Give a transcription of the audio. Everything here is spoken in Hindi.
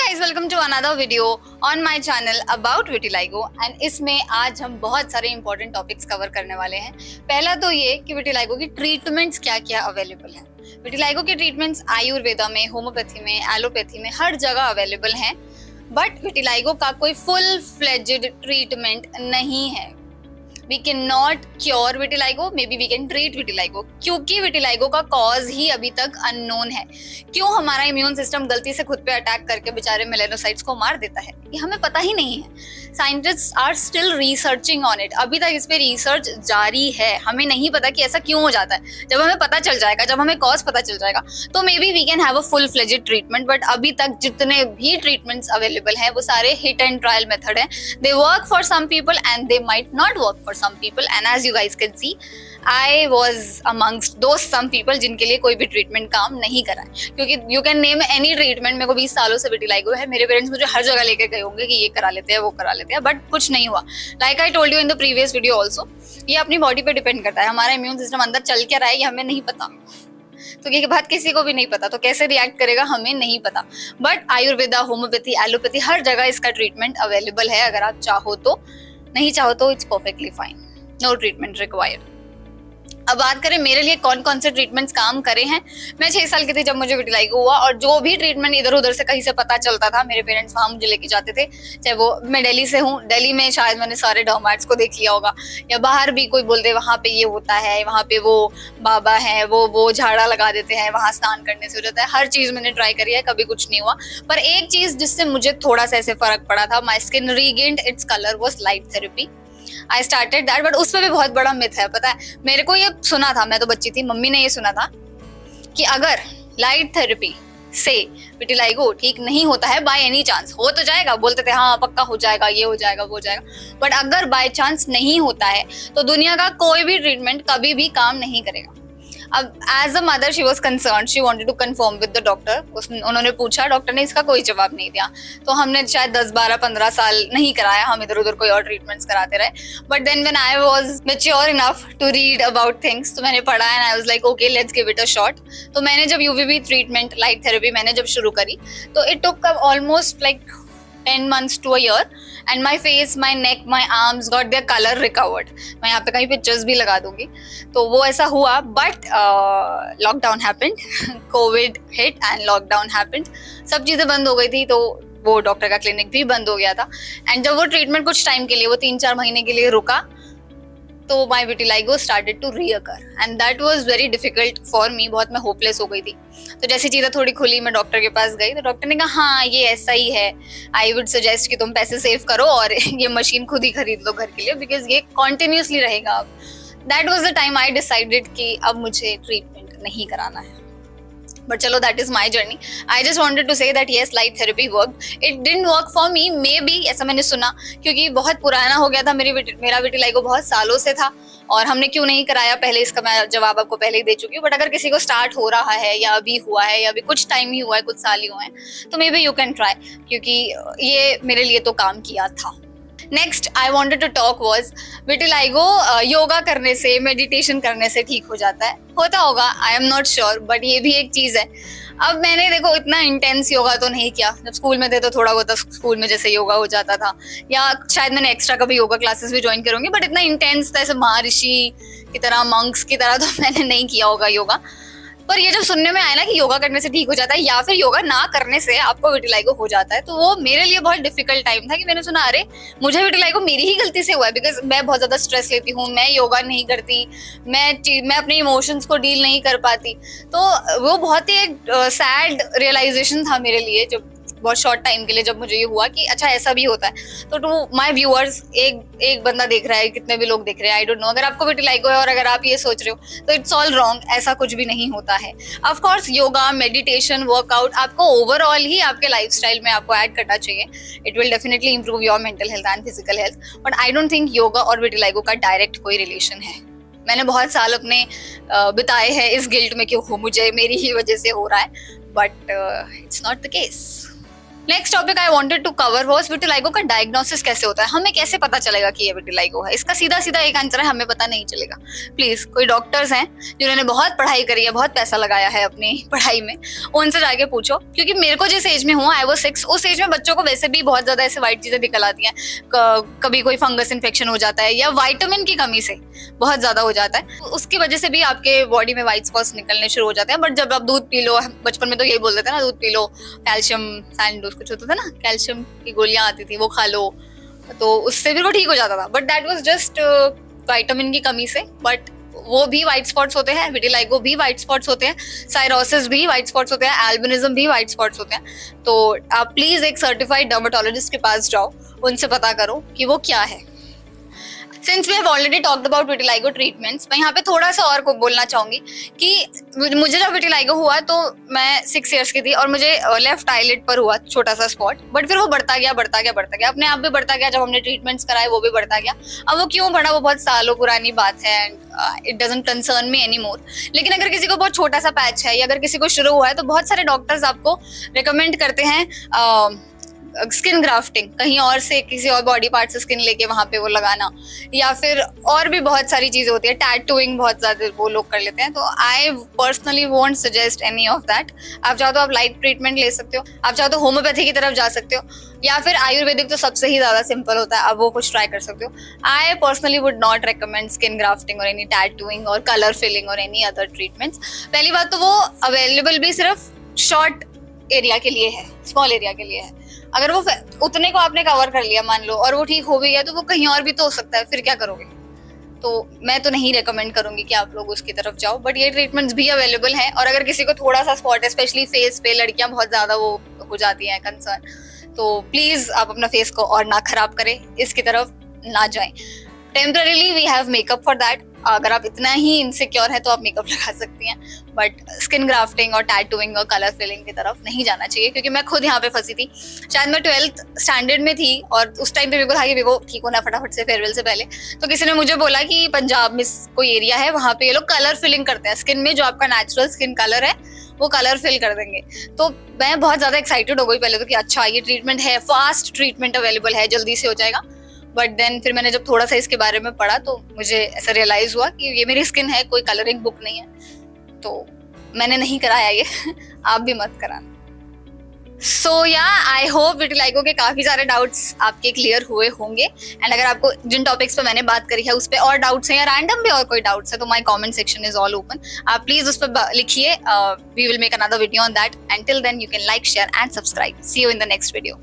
Guys, welcome to another video on my channel about vitiligo. And इसमें आज हम बहुत सारे इंपॉर्टेंट टॉपिक्स कवर करने वाले हैं। पहला तो ये कि विटिलाइगो की ट्रीटमेंट्स क्या क्या अवेलेबल हैं। विटिलाइगो की ट्रीटमेंट्स आयुर्वेदा में, होम्योपैथी में, एलोपैथी में हर जगह अवेलेबल हैं। बट विटिलाइगो का कोई फुल फ्लेज्ड ट्रीटमेंट नहीं है। We cannot cure vitiligo, maybe we can treat vitiligo, क्योंकि विटिलाइगो का कॉज ही अभी तक अननोन है। क्यों हमारा इम्यून सिस्टम गलती से खुद पे अटैक करके बेचारे मेलेनोसाइट्स को मार देता है, ये हमें पता ही नहीं है। Scientists are still researching on it, अभी तक इस पे रिसर्च जारी है। हमें नहीं पता कि ऐसा क्यों हो जाता है। जब हमें पता चल जाएगा, जब हमें कॉज पता चल जाएगा, तो maybe we can have a full fledged treatment. But अभी तक जितने भी ट्रीटमेंट्स अवेलेबल हैं वो सारे हिट एंड ट्रायल मेथड हैं। They work for some people and they might not work for some people, and as you guys can see I was amongst those some people जिनके लिए कोई भी ट्रीटमेंट काम नहीं करा है। क्योंकि you can name any treatment, मेरे को 20 सालों से विटिलाइगो है, मेरे पेरेंट्स मुझे हर जगह लेके गए होंगे कि ये करा लेते हैं, वो करा लेते हैं, बट कुछ नहीं हुआ। Like I told you in the previous video also, ये अपनी बॉडी पे डिपेंड करता है। हमारा इम्यून सिस्टम अंदर चल क्या रहा है ये हमें नहीं पता, तो ये बात किसी को भी नहीं पता, तो कैसे रिएक्ट करेगा हमें नहीं पता। बट आयुर्वेदा, होम्योपैथी, एलोपैथी हर जगह इसका ट्रीटमेंट अवेलेबल है। अगर आप चाहो तो, नहीं चाहो तो it's perfectly fine, no treatment required. अब बात करें मेरे लिए कौन कौन से ट्रीटमेंट्स काम करे हैं। मैं 6 साल की थी जब मुझे विटिलाइगो हुआ, और जो भी ट्रीटमेंट इधर उधर से कहीं से पता चलता था, मेरे पेरेंट्स वहां मुझे लेके जाते थे। चाहे वो, मैं दिल्ली से हूँ, दिल्ली में शायद मैंने सारे डर्मेट्स को देख लिया होगा, या बाहर भी कोई बोलते वहां पे ये होता है, वहां पे वो बाबा है, वो झाड़ा लगा देते हैं, वहां स्नान करने से हो जाता है। हर चीज मैंने ट्राई करी है, कभी कुछ नहीं हुआ। पर एक चीज जिससे मुझे थोड़ा सा ऐसे फर्क पड़ा था, my skin regained its colour, was light therapy. I started that, but उसमें भी बहुत बड़ा मिथ है, पता है। मेरे को ये सुना था, मैं तो बच्ची थी, मम्मी ने ये सुना था कि अगर लाइट थेरेपी से विटिलाइगो ठीक नहीं होता है, बाय एनी चांस, हो तो जाएगा, बोलते थे हाँ पक्का हो जाएगा, ये हो जाएगा, वो हो जाएगा, बट अगर बाय चांस नहीं होता है तो दुनिया का कोई भी ट्रीटमेंट कभी भी काम नहीं करेगा। अब as a mother she was concern, she wanted to confirm with the doctor. उन्होंने पूछा, डॉक्टर ने इसका कोई जवाब नहीं दिया, तो हमने शायद 10, 12, 15 साल नहीं कराया, हम इधर उधर कोई और ट्रीटमेंट्स कराते रहे। But then when I was mature enough to read about things, तो मैंने पढ़ा and I was like okay let's give it a shot. तो मैंने जब यूवीबी ट्रीटमेंट, लाइट थेरेपी मैंने जब शुरू करी, तो it took almost like 10 months to a year, and my face, my neck, my arms got their color recovered. मैं यहाँ पे कहीं पिक्चर्स भी लगा दूंगी, तो वो ऐसा हुआ। But lockdown happened, Covid hit and lockdown happened, सब चीज़ें बंद हो गई थी, तो वो डॉक्टर का क्लिनिक भी बंद हो गया था। एंड जब वो ट्रीटमेंट कुछ टाइम के लिए, वो 3-4 महीने के लिए रुका, तो my vitiligo started to reoccur and that was very difficult for me. बहुत मैं होपलेस हो गई थी। तो जैसी चीज़ें थोड़ी खुली, मैं डॉक्टर के पास गई, तो डॉक्टर ने कहा हाँ ये ऐसा ही है, आई वुड सजेस्ट कि तुम पैसे सेव करो और ये मशीन खुद ही खरीद लो घर के लिए, बिकॉज ये कॉन्टिन्यूसली रहेगा। अब that was the time I decided कि अब मुझे ट्रीटमेंट नहीं कराना है। But चलो, that is my journey. I just wanted to say that yes, light therapy worked. It didn't work for me, maybe, ऐसा मैंने सुना, क्योंकि बहुत पुराना हो गया था मेरा विटिलाइगो बहुत सालों से था, और हमने क्यों नहीं कराया पहले, इसका मैं जवाब आपको पहले ही दे चुकी हूँ। बट अगर किसी को स्टार्ट हो रहा है, या अभी हुआ है, या अभी कुछ टाइम ही हुआ है, कुछ साल ही हुए हैं, तो maybe you can try, क्योंकि ये मेरे लिए तो काम किया था। Next I wanted to talk was vitiligo yoga करने से, मेडिटेशन करने से ठीक हो जाता है, होता होगा, I am not sure, but ये भी एक चीज है। अब मैंने देखो इतना इंटेंस योगा तो नहीं किया, जब स्कूल में थे तो थोड़ा बहुत स्कूल में जैसे योगा हो जाता था, या शायद मैंने एक्स्ट्रा कभी योगा क्लासेस भी ज्वाइन करूंगी, बट इतना इंटेंस था ऐसे महर्षि की तरह, मंक्स की तरह तो मैंने नहीं किया होगा योगा। पर ये जब सुनने में आया ना कि योगा करने से ठीक हो जाता है, या फिर योगा ना करने से आपको विटिलाइगो हो जाता है, तो वो मेरे लिए बहुत डिफिकल्ट टाइम था कि मैंने सुना अरे मुझे विटिलाइगो मेरी ही गलती से हुआ है, बिकॉज मैं बहुत ज्यादा स्ट्रेस लेती हूँ, मैं योगा नहीं करती, मैं अपने इमोशंस को डील नहीं कर पाती। तो वो बहुत ही एक सैड रियलाइजेशन था मेरे लिए, जब बहुत शॉर्ट टाइम के लिए जब मुझे ये हुआ कि अच्छा ऐसा भी होता है। तो टू माय व्यूअर्स, एक बंदा देख रहा है, कितने भी लोग देख रहे हैं, आई डोंट नो, अगर आपको विटिलाइगो है और अगर आप ये सोच रहे हो तो इट्स ऑल रॉन्ग, ऐसा कुछ भी नहीं होता है। Of course yoga, meditation, workout आपको ओवरऑल ही आपके लाइफस्टाइल में आपको ऐड करना चाहिए। It will definitely improve your mental health and physical health, but I don't think yoga और विटिलाइगो का डायरेक्ट कोई रिलेशन है। मैंने बहुत साल अपने बिताए हैं इस गिल्ट में कि हो मुझे मेरी ही वजह से हो रहा है, but it's not the case. Next topic I wanted to cover was vitiligo का डायग्नोसिस कैसे होता है, हमें कैसे पता चलेगा कि ये विटिलाइगो है। इसका सीधा सीधा एक आंसर है, हमें पता नहीं चलेगा। प्लीज कोई डॉक्टर्स हैं जिन्होंने बहुत पढ़ाई करी है, बहुत पैसा लगाया है अपनी पढ़ाई में, उनसे जाके पूछो। क्योंकि मेरे को जिस एज में हुआ, आई वाज 6, उस एज में बच्चों को वैसे भी बहुत ज्यादा ऐसे व्हाइट चीजें निकल आती हैं। कभी कोई फंगस इन्फेक्शन हो जाता है या विटामिन की कमी से बहुत ज्यादा हो जाता है, उसकी वजह से भी आपके बॉडी में व्हाइट स्पॉट्स निकलने शुरू हो जाते हैं। बट जब आप दूध पी लो, बचपन में तो यही बोलते थे ना, दूध पी लो, कैल्शियम सैंडोज कुछ होता था ना, कैल्शियम की गोलियां आती थी, वो खा लो, तो उससे भी वो ठीक हो जाता था। But that was just vitamin की कमी से। बट वो भी व्हाइट स्पॉट्स होते हैं, विटिलाइगो भी व्हाइट स्पॉट्स होते हैं, साइरोसिस भी व्हाइट स्पॉट्स होते हैं, एल्बिनिज्म भी व्हाइट स्पॉट्स होते हैं। तो आप प्लीज एक सर्टिफाइड डर्मेटोलॉजिस्ट के पास जाओ, उनसे पता करो कि वो क्या है। Since we have already talked about vitiligo treatments, मैं यहाँ पे थोड़ा सा और को बोलना चाहूंगी कि मुझे जब विटिलाइगो हुआ तो मैं 6 इयर्स की थी और मुझे लेफ्ट आईलिड पर हुआ छोटा सा स्पॉट। बट फिर वो बढ़ता गया बढ़ता गया बढ़ता गया, अपने आप भी बढ़ता गया, जब हमने ट्रीटमेंट्स कराए वो भी बढ़ता गया। अब वो क्यों बढ़ा वो बहुत सालों पुरानी बात है, and it doesn't concern me any more. लेकिन अगर किसी को बहुत छोटा सा पैच है या अगर किसी को शुरू हुआ है, तो बहुत सारे डॉक्टर्स आपको रिकमेंड करते हैं स्किन ग्राफ्टिंग, कहीं और से किसी और बॉडी पार्ट से स्किन लेके वहां पे वो लगाना, या फिर और भी बहुत सारी चीजें होती है, टैटूइंग बहुत ज्यादा वो लोग कर लेते हैं। तो I personally won't suggest any of that. आप चाहो तो आप लाइट ट्रीटमेंट ले सकते हो, आप चाहो तो होम्योपैथी की तरफ जा सकते हो, या फिर आयुर्वेदिक तो सबसे ही ज्यादा सिंपल होता है, आप वो कुछ ट्राई कर सकते हो। I personally would not recommend skin grafting और एनी टैटूइंग और कलर फिलिंग और एनी अदर ट्रीटमेंट्स। पहली बात तो वो अवेलेबल भी सिर्फ शॉर्ट एरिया के लिए है, स्मॉल एरिया के लिए है। अगर वो उतने को आपने कवर कर लिया मान लो और वो ठीक हो भी गया, तो वो कहीं और भी तो हो सकता है, फिर क्या करोगे। तो मैं तो नहीं रेकमेंड करूंगी कि आप लोग उसकी तरफ जाओ। बट ये ट्रीटमेंट्स भी अवेलेबल हैं, और अगर किसी को थोड़ा सा स्पॉट है, स्पेशली फेस पे, लड़कियां बहुत ज्यादा वो हो जाती हैं कंसर्न, तो प्लीज आप अपना फेस को और ना खराब करें, इसकी तरफ ना जाएं। Temporarily we have makeup for that. अगर आप इतना ही इनसिक्योर है तो आप मेकअप लगा सकती हैं, बट स्किन ग्राफ्टिंग और टैटूइंग और कलर फिलिंग की तरफ नहीं जाना चाहिए। क्योंकि मैं खुद यहाँ पे फंसी थी, शायद मैं 12th स्टैंडर्ड में थी, और उस टाइम पे मेरे को था कि मेरे को ठीक होना फटाफट से फेयरवेल से पहले। तो किसी ने मुझे बोला कि पंजाब में कोई एरिया है, वहाँ पे ये लोग कलर फिलिंग करते हैं स्किन में, जो आपका नेचुरल स्किन कलर है वो कलर फिल कर देंगे। तो मैं बहुत ज्यादा एक्साइटेड हो गई पहले तो कि अच्छा ये ट्रीटमेंट है, फास्ट ट्रीटमेंट अवेलेबल है, जल्दी से हो जाएगा। बट देन फिर मैंने जब थोड़ा सा इसके बारे में पढ़ा तो मुझे ऐसा रियलाइज हुआ कि ये मेरी स्किन है, कोई कलरिंग बुक नहीं है। तो मैंने नहीं कराया ये आप भी मत कराना। सो या आई होप विटिलाइगो के काफी सारे डाउट्स आपके क्लियर हुए होंगे। एंड अगर आपको जिन टॉपिक्स पे मैंने बात करी है उस पे और डाउट्स हैं या रैंडम भी और कोई डाउट्स है, तो my comment section is all open. आप प्लीज उस पर लिखिए, we will make another video on that. And till then you can like, share and subscribe. See you in the next video.